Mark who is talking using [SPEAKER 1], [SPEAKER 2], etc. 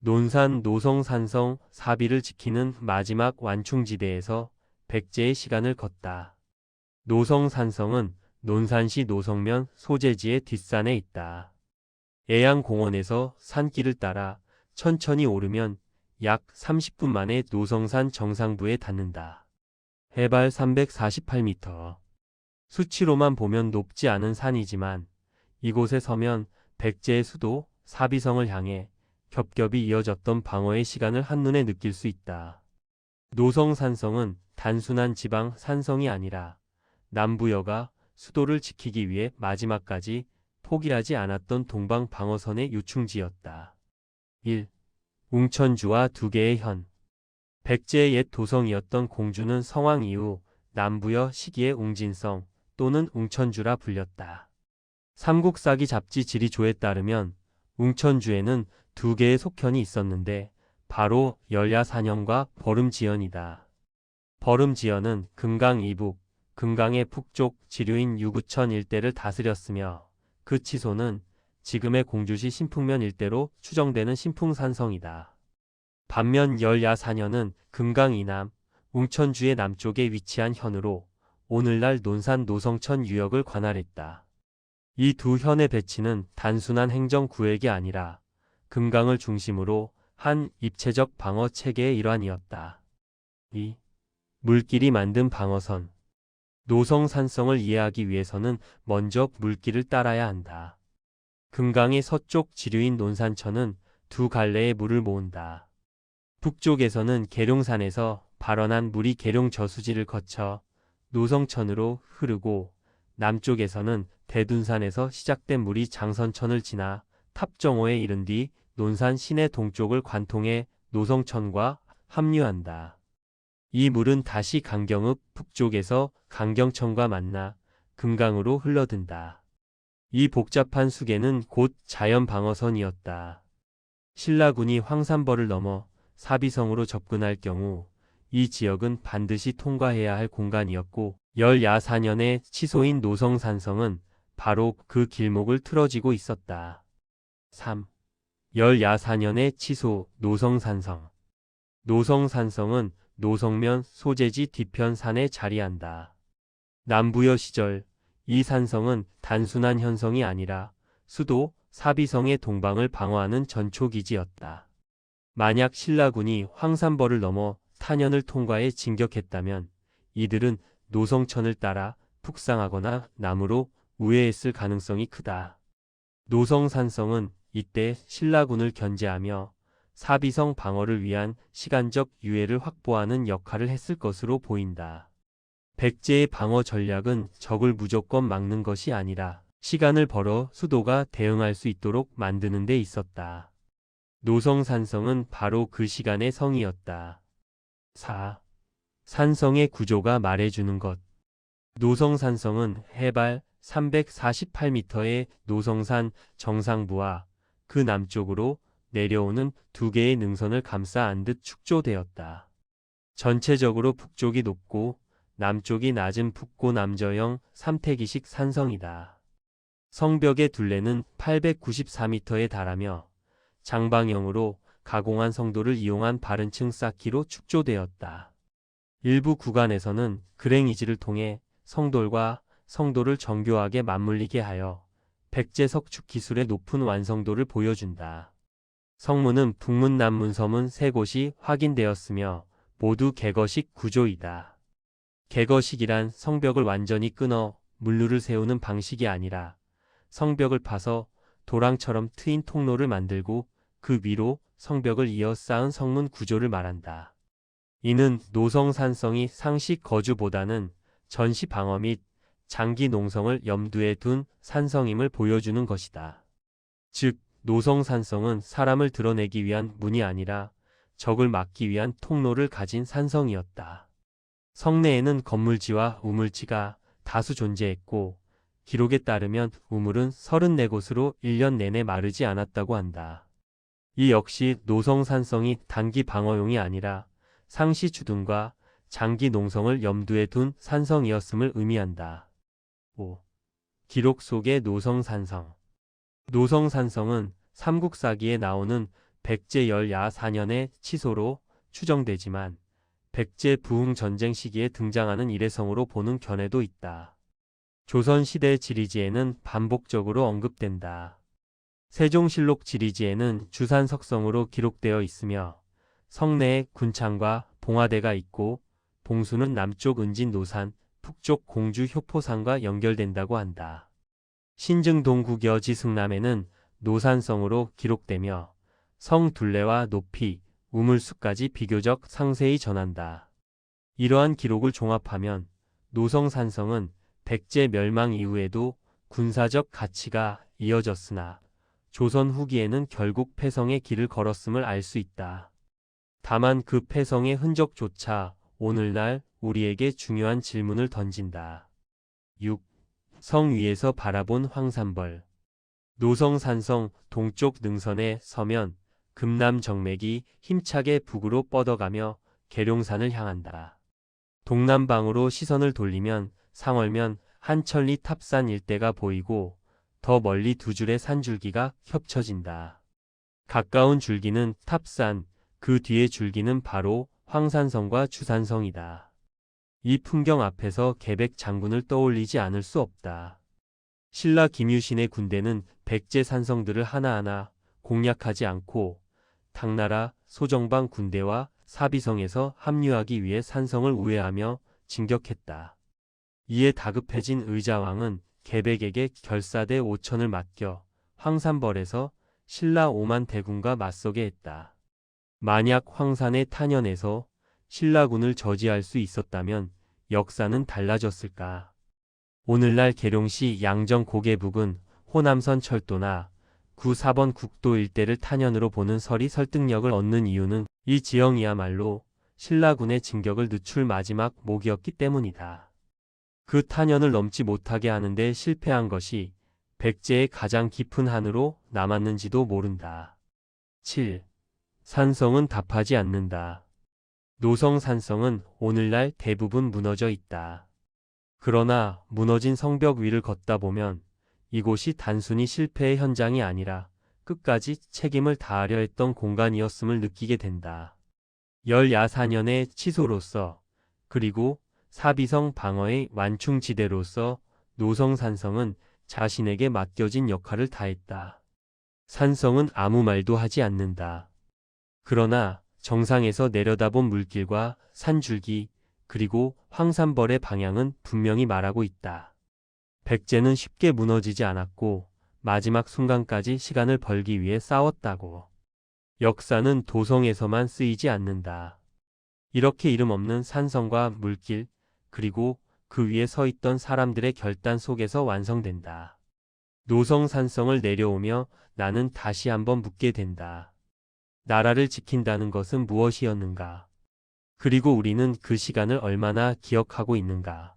[SPEAKER 1] 논산 노성산성 사비를 지키는 마지막 완충지대에서 백제의 시간을 걷다. 노성산성은 논산시 노성면 소재지의 뒷산에 있다. 애양공원에서 산길을 따라 천천히 오르면 약 30분 만에 노성산 정상부에 닿는다. 해발 348m. 수치로만 보면 높지 않은 산이지만 이곳에 서면 백제의 수도 사비성을 향해 겹겹이 이어졌던 방어의 시간을 한눈에 느낄 수 있다. 노성산성은 단순한 지방 산성이 아니라 남부여가 수도를 지키기 위해 마지막까지 포기하지 않았던 동방 방어선의 요충지였다. 1. 웅천주와 두 개의 현. 백제의 옛 도성이었던 공주는 성왕 이후 남부여 시기의 웅진성 또는 웅천주라 불렸다. 삼국사기 잡지 지리조에 따르면 웅천주에는 두 개의 속현이 있었는데 바로 열야사년과 버름지연이다. 버름지연은 금강 이북, 금강의 북쪽 지류인 유구천 일대를 다스렸으며 그 치소는 지금의 공주시 신풍면 일대로 추정되는 신풍산성이다. 반면 열야사년은 금강 이남, 웅천주의 남쪽에 위치한 현으로 오늘날 논산 노성천 유역을 관할했다. 이 두 현의 배치는 단순한 행정 구획이 아니라 금강을 중심으로 한 입체적 방어 체계의 일환이었다. 2. 물길이 만든 방어선. 노성산성을 이해하기 위해서는 먼저 물길을 따라야 한다. 금강의 서쪽 지류인 논산천은 두 갈래의 물을 모은다. 북쪽에서는 계룡산에서 발원한 물이 계룡 저수지를 거쳐 노성천으로 흐르고 남쪽에서는 대둔산에서 시작된 물이 장선천을 지나 탑정호에 이른 뒤 논산 시내 동쪽을 관통해 노성천과 합류한다. 이 물은 다시 강경읍 북쪽에서 강경천과 만나 금강으로 흘러든다. 이 복잡한 수계는 곧 자연방어선이었다. 신라군이 황산벌을 넘어 사비성으로 접근할 경우 이 지역은 반드시 통과해야 할 공간이었고 열야사년의 치소인 노성산성은 바로 그 길목을 틀어지고 있었다. 3. 열야사년의 치소 노성산성. 노성산성은 노성면 소재지 뒤편 산에 자리한다. 남부여 시절 이 산성은 단순한 현성이 아니라 수도 사비성의 동방을 방어하는 전초기지였다. 만약 신라군이 황산벌을 넘어 탄현을 통과해 진격했다면 이들은 노성천을 따라 북상하거나 남으로 우회했을 가능성이 크다. 노성산성은 이때 신라군을 견제하며 사비성 방어를 위한 시간적 유예를 확보하는 역할을 했을 것으로 보인다. 백제의 방어 전략은 적을 무조건 막는 것이 아니라 시간을 벌어 수도가 대응할 수 있도록 만드는 데 있었다. 노성산성은 바로 그 시간의 성이었다. 4. 산성의 구조가 말해주는 것. 노성산성은 해발 348m의 노성산 정상부와 그 남쪽으로 내려오는 두 개의 능선을 감싸 안듯 축조되었다. 전체적으로 북쪽이 높고 남쪽이 낮은 북고남저형 삼태기식 산성이다. 성벽의 둘레는 894m에 달하며 장방형으로 가공한 성도를 이용한 바른층 쌓기로 축조되었다. 일부 구간에서는 그랭이지를 통해 성돌과 성도를 정교하게 맞물리게 하여 백제 석축 기술의 높은 완성도를 보여준다. 성문은 북문, 남문, 서문 세 곳이 확인되었으며 모두 개거식 구조이다. 개거식이란 성벽을 완전히 끊어 물루를 세우는 방식이 아니라 성벽을 파서 도랑처럼 트인 통로를 만들고 그 위로 성벽을 이어 쌓은 성문 구조를 말한다. 이는 노성산성이 상시 거주보다는 전시 방어 및 장기 농성을 염두에 둔 산성임을 보여주는 것이다. 즉, 노성산성은 사람을 드러내기 위한 문이 아니라 적을 막기 위한 통로를 가진 산성이었다. 성내에는 건물지와 우물지가 다수 존재했고 기록에 따르면 우물은 34곳으로 1년 내내 마르지 않았다고 한다. 이 역시 노성산성이 단기 방어용이 아니라 상시 주둔과 장기 농성을 염두에 둔 산성이었음을 의미한다. 5. 기록 속의 노성산성. 노성산성은 삼국사기에 나오는 백제 열야 4년의 치소로 추정되지만 백제 부흥 전쟁 시기에 등장하는 일회성으로 보는 견해도 있다. 조선시대 지리지에는 반복적으로 언급된다. 세종실록 지리지에는 주산석성으로 기록되어 있으며 성내에 군창과 봉화대가 있고 봉수는 남쪽 은진 노산, 북쪽 공주 효포산과 연결된다고 한다. 신증동 국여지 승남에는 노산성으로 기록되며 성 둘레와 높이, 우물수까지 비교적 상세히 전한다. 이러한 기록을 종합하면 노성산성은 백제 멸망 이후에도 군사적 가치가 이어졌으나 조선 후기에는 결국 패성의 길을 걸었음을 알 수 있다. 다만 그 패성의 흔적조차 오늘날 우리에게 중요한 질문을 던진다. 6. 성 위에서 바라본 황산벌. 노성산성 동쪽 능선에 서면 금남 정맥이 힘차게 북으로 뻗어가며 계룡산을 향한다. 동남방으로 시선을 돌리면 상월면 한천리 탑산 일대가 보이고 더 멀리 두 줄의 산줄기가 협쳐진다. 가까운 줄기는 탑산, 그 뒤의 줄기는 바로 황산성과 주산성이다. 이 풍경 앞에서 계백 장군을 떠올리지 않을 수 없다. 신라 김유신의 군대는 백제 산성들을 하나하나 공략하지 않고 당나라 소정방 군대와 사비성에서 합류하기 위해 산성을 우회하며 진격했다. 이에 다급해진 의자왕은 계백에게 결사대 5천을 맡겨 황산벌에서 신라 5만 대군과 맞서게 했다. 만약 황산의 탄현에서 신라군을 저지할 수 있었다면 역사는 달라졌을까? 오늘날 계룡시 양정 고개북은 호남선 철도나 구 4번 국도 일대를 탄현으로 보는 설이 설득력을 얻는 이유는 이 지형이야말로 신라군의 진격을 늦출 마지막 목이었기 때문이다. 그 탄현을 넘지 못하게 하는데 실패한 것이 백제의 가장 깊은 한으로 남았는지도 모른다. 7. 산성은 답하지 않는다. 노성산성은 오늘날 대부분 무너져 있다. 그러나 무너진 성벽 위를 걷다 보면 이곳이 단순히 실패의 현장이 아니라 끝까지 책임을 다하려 했던 공간이었음을 느끼게 된다. 열야 4년의 치소로서 그리고 사비성 방어의 완충지대로서 노성산성은 자신에게 맡겨진 역할을 다했다. 산성은 아무 말도 하지 않는다. 그러나 정상에서 내려다본 물길과 산줄기 그리고 황산벌의 방향은 분명히 말하고 있다. 백제는 쉽게 무너지지 않았고 마지막 순간까지 시간을 벌기 위해 싸웠다고. 역사는 도성에서만 쓰이지 않는다. 이렇게 이름 없는 산성과 물길 그리고 그 위에 서 있던 사람들의 결단 속에서 완성된다. 노성산성을 내려오며 나는 다시 한번 묻게 된다. 나라를 지킨다는 것은 무엇이었는가? 그리고 우리는 그 시간을 얼마나 기억하고 있는가?